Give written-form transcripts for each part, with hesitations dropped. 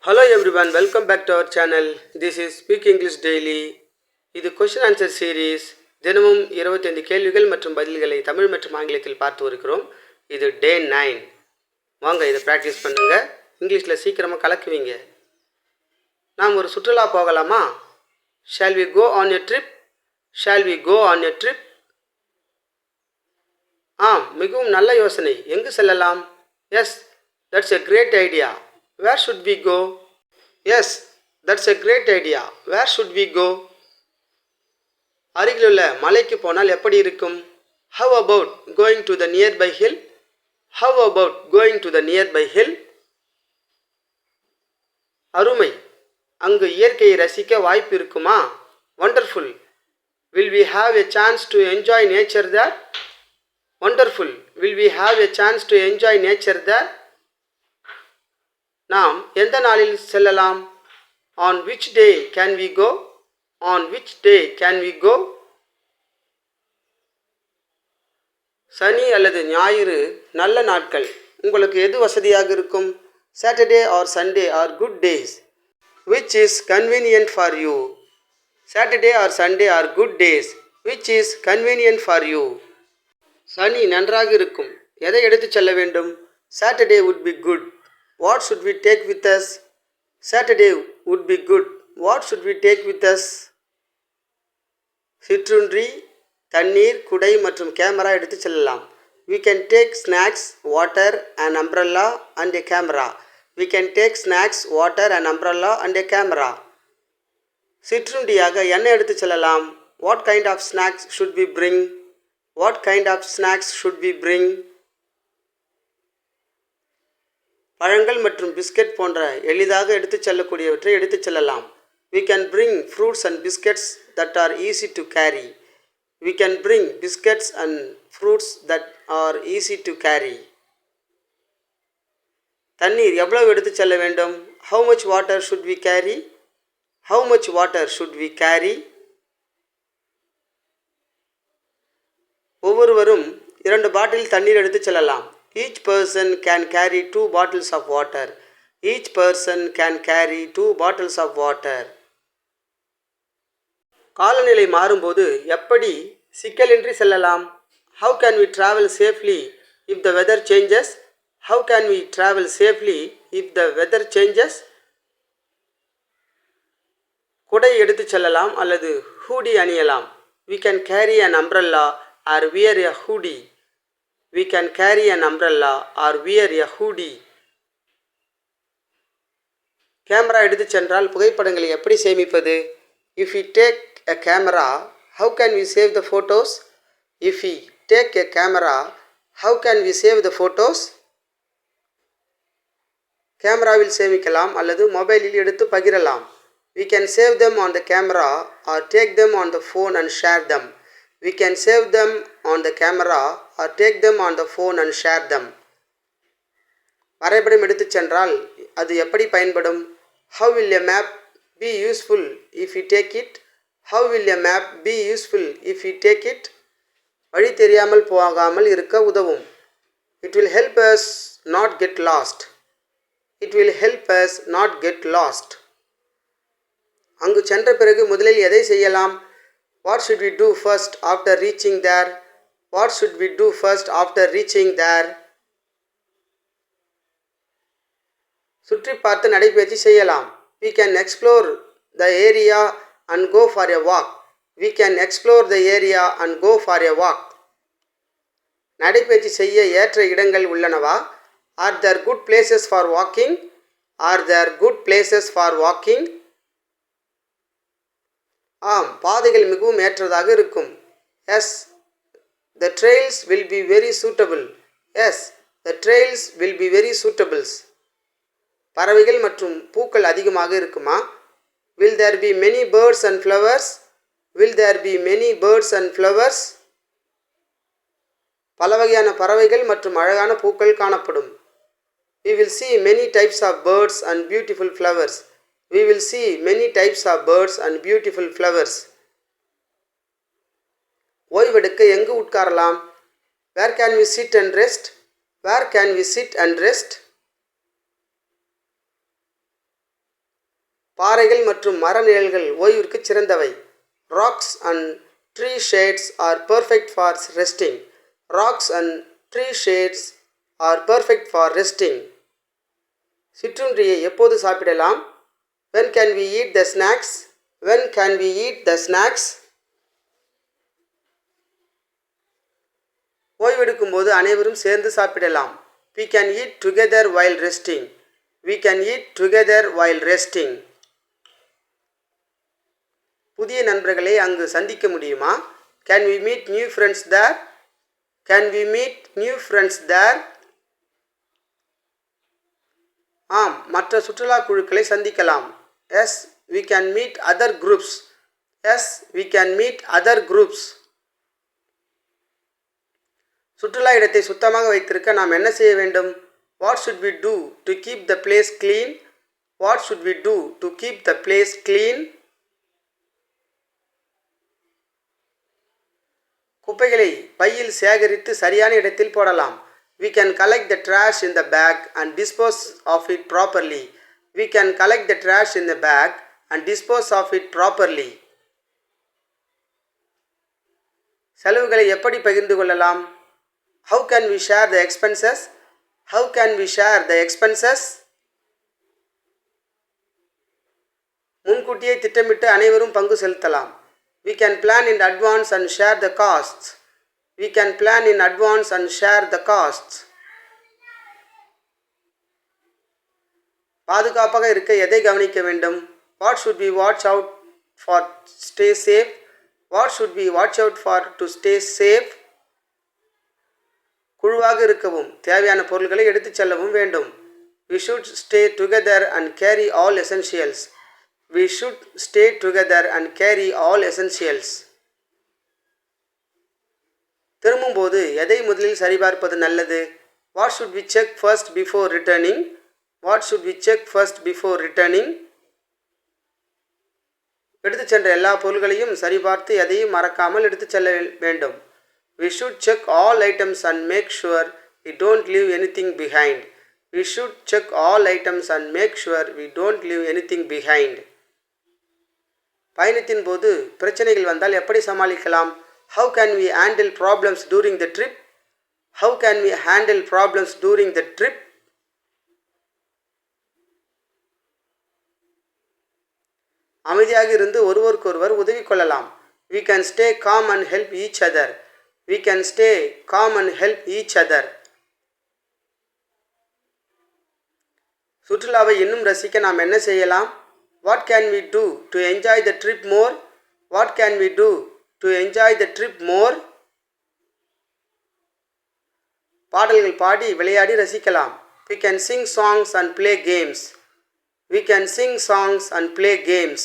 Hello everyone, welcome back to our channel. This is Speak English Daily. இது question answer series. தினமும் 25 கேள்விகள் மற்றும் பதில்களை தமிழ் மற்றும் ஆங்கிலத்தில் பார்த்து வருகிறோம். இது டே 9. வாங்க இதை ப்ராக்டிஸ் பண்ணுங்க. இங்கிலீஷில் சீக்கிரமாக கலக்குவீங்க. நாம் ஒரு சுற்றுலா போகலாமா? Shall we go on a trip? Shall we go on a trip? மிகவும் நல்ல யோசனை. எங்கு செல்லலாம்? Yes, that's a great idea. Where should we go? Yes, that's a great idea. Where should we go? அருகிலுள்ள மலைக்கு போனால் எப்படி இருக்கும்? How about going to the nearby hill? How about going to the nearby hill? அருமை. அங்கு இயற்கையை ரசிக்க வாய்ப்பு இருக்குமா? Wonderful. Will we have a chance to enjoy nature there? Wonderful. Will we have a chance to enjoy nature there? நாம் எந்த நாளில் செல்லலாம்? On which day can we go? On which day can we go? சனி அல்லது ஞாயிறு நல்ல நாட்கள். உங்களுக்கு எது வசதியாக இருக்கும்? Saturday or Sunday are good days. Which is convenient for you? Saturday or Sunday are good days. Which is convenient for you? சனி நன்றாக இருக்கும். எதை எடுத்துச் செல்ல வேண்டும்? Saturday would be good. What should we take with us? Saturday would be good. What should we take with us? சிற்றுண்டி, தண்ணீர், குடை மற்றும் கேமரா எடுத்து செல்லலாம். We can take snacks, water, an umbrella and a camera. We can take snacks, water, an umbrella and a camera. சிற்றுண்டியாக என்ன எடுத்து செல்லலாம்? What kind of snacks should we bring? What kind of snacks should we bring? பழங்கள் மற்றும் biscuit போன்ற எளிதாக எடுத்துச் செல்லக்கூடியவற்றை எடுத்துச் செல்லலாம். We can bring fruits and biscuits that are easy to carry. We can bring biscuits and fruits that are easy to carry. தண்ணீர் எவ்வளவு எடுத்துச் செல்ல வேண்டும்? How much water should we carry? How much water should we carry? ஒவ்வொருவரும் 2 பாட்டில் தண்ணீர் எடுத்துச் செல்லலாம். Each person can carry 2 bottles of water. Each person can carry 2 bottles of water. காலநிலை மாறும்போது எப்படி சிக்கலின்றி செல்லலாம்? How can we travel safely if the weather changes? How can we travel safely if the weather changes? குடை எடுத்துச் செல்லலாம் அல்லது hoodie அணியலாம். We can carry an umbrella or wear a hoodie. We can carry an umbrella or wear a hoodie. Camera எடுத்துச் சென்றால் புகைப்படங்களை எப்படி சேமிப்பது? If we take a camera, how can we save the photos? If we take a camera, how can we save the photos? கேமராவில் சேமிக்கலாம் அல்லது மொபைலில் எடுத்து பகிரலாம். We can save them on the camera or take them on the phone and share them. We can save them on the camera or take them on the phone and share them. வரைபடம் எடுத்துச் சென்றால் அது எப்படி பயன்படும்? How will a map be useful if we take it? How will a map be useful if we take it? வழி தெரியாமல் போகாமல் இருக்க உதவும். It will help us not get lost. It will help us not get lost. அங்கு சென்ற பிறகு முதலில் எதை செய்யலாம்? What should we do first after reaching there? What should we do first after reaching there? சுற்றி பார்த்து நடைபயிற்சி செய்யலாம். We can explore the area and go for a walk. We can explore the area and go for a walk. நடைபயிற்சி செய்ய ஏற்ற இடங்கள் உள்ளனவா? Are there good places for walking? Are there good places for walking? பாதைகள் மிகவும் ஏற்றதாக இருக்கும். Yes, the trails will be very suitable. Yes, the trails will be very suitable. பறவைகள் மற்றும் பூக்கள் அதிகமாக இருக்குமா? Will there be many birds and flowers? Will there be many birds and flowers? பல வகையான பறவைகள் மற்றும் அழகான பூக்கள் காணப்படும். We will see many types of birds and beautiful flowers. We will see many types of birds and beautiful flowers. ஓய்வெடுக்க எங்கு உட்காரலாம்? Where can we sit and rest? Where can we sit and rest? பாறைகள் மற்றும் மர நிழல்கள் ஓய்விற்கு சிறந்தவை. Rocks and tree shades are perfect for resting. Rocks and tree shades are perfect for resting. சிற்றுண்டியை எப்போது சாப்பிடலாம்? when can we eat the snacks? when can we eat the snacks? ஓய்வெடுக்கும் போது அனைவரும் சேர்ந்து சாப்பிடலாம். we can eat together while resting. we can eat together while resting. புதிய நண்பர்களை அங்கு சந்திக்க முடியுமா? can we meet new friends there? can we meet new friends there? ஆம், மற்ற சுற்றுலா குழுக்களை சந்திக்கலாம். yes, we can meet other groups. yes, we can meet other groups. சுற்றுலா இடத்தை சுத்தமாக வைத்திருக்க நாம் என்ன செய்ய வேண்டும்? what should we do to keep the place clean? what should we do to keep the place clean? குப்பைகளை பையில் சேகரித்து சரியான இடத்தில் போடலாம். we can collect the trash in the bag and dispose of it properly. we can collect the trash in the bag and dispose of it properly. செலவுகளை எப்படி பகிர்ந்து கொள்ளலாம்? how can we share the expenses? how can we share the expenses? முன்கூட்டியே திட்டமிட்டு அனைவரும் பங்கு செலுத்தலாம். we can plan in advance and share the costs. we can plan in advance and share the costs. பாதுகாப்பாக இருக்க எதை கவனிக்க வேண்டும்? what should we watch out for to stay safe? what should we watch out for to stay safe? குழுவாக இருக்கவும் தேவையான பொருட்களை எடுத்துச் செல்லவும் வேண்டும். we should stay together and carry all essentials. we should stay together and carry all essentials. திரும்பும்போது எதை முதலில் சரிபார்ப்பது நல்லது? what should we check first before returning? what should we check first before returning? எடுத்துச் சென்ற எல்லா பொருட்களையும் சரிபார்த்து எதையும் மறக்காமல் எடுத்துச் செல்ல வேண்டும். we should check all items and make sure we don't leave anything behind. we should check all items and make sure we don't leave anything behind. பயணத்தின் போது பிரச்சனைகள் வந்தால் எப்படி சமாளிக்கலாம்? how can we handle problems during the trip? how can we handle problems during the trip? அமைதியாக இருந்து ஒருவருக்கொருவர் உதவி கொள்ளலாம். we can stay calm and help each other. we can stay calm and help each other. சுற்றுலாவை இன்னும் ரசிக்க நாம் என்ன செய்யலாம்? what can we do to enjoy the trip more? what can we do to enjoy the trip more? பாடல்கள் பாடி விளையாடி ரசிக்கலாம். we can sing songs and play games. we can sing songs and play games.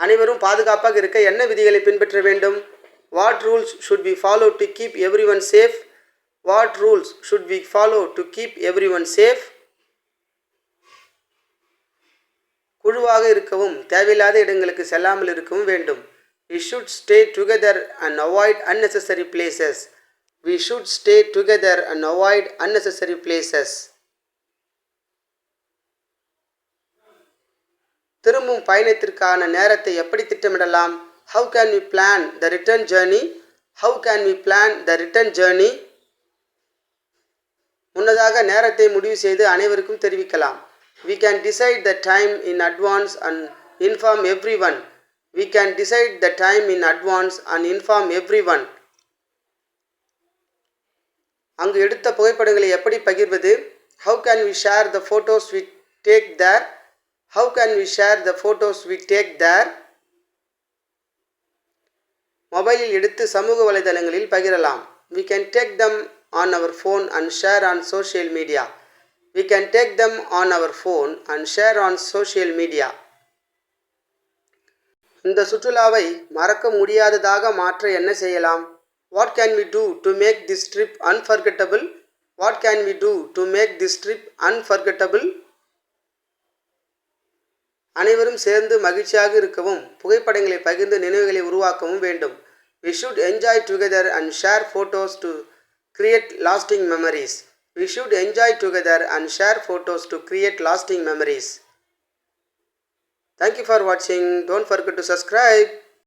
அனைவரும் பாதுகாப்பாக இருக்க என்ன விதிகளை பின்பற்ற வேண்டும்? what rules should we follow to keep everyone safe? what rules should we follow to keep everyone safe? குழுவாக இருக்கவும் தேவையில்லாத இடங்களுக்கு செல்லாமல் இருக்கவும் வேண்டும். we should stay together and avoid unnecessary places. we should stay together and avoid unnecessary places. திரும்பும் பயணத்திற்கான நேரத்தை எப்படி திட்டமிடலாம்? how can we plan the return journey? how can we plan the return journey? முன்னதாக நேரத்தை முடிவு செய்து அனைவருக்கும் தெரிவிக்கலாம். we can decide the time in advance and inform everyone. we can decide the time in advance and inform everyone. அங்கு எடுத்த புகைப்படங்களை எப்படி பகிர்வது? how can we share the photos we take there? how can we share the photos we take there? மொபைலில் எடுத்து சமூக வலைதளங்களில் பகிரலாம். we can take them on our phone and share on social media. we can take them on our phone and share on social media. இந்த சுற்றுலாவை மறக்க முடியாததாக மாற்ற என்ன செய்யலாம்? what can we do to make this trip unforgettable? what can we do to make this trip unforgettable? அனைவரும் சேர்ந்து மகிழ்ச்சியாக இருக்கவும் புகைப்படங்களை பகிர்ந்து நினைவுகளை உருவாக்கவும் வேண்டும். we should enjoy together and share photos to create lasting memories. We should enjoy together and share photos to create lasting memories. Thank you for watching. Don't forget to subscribe.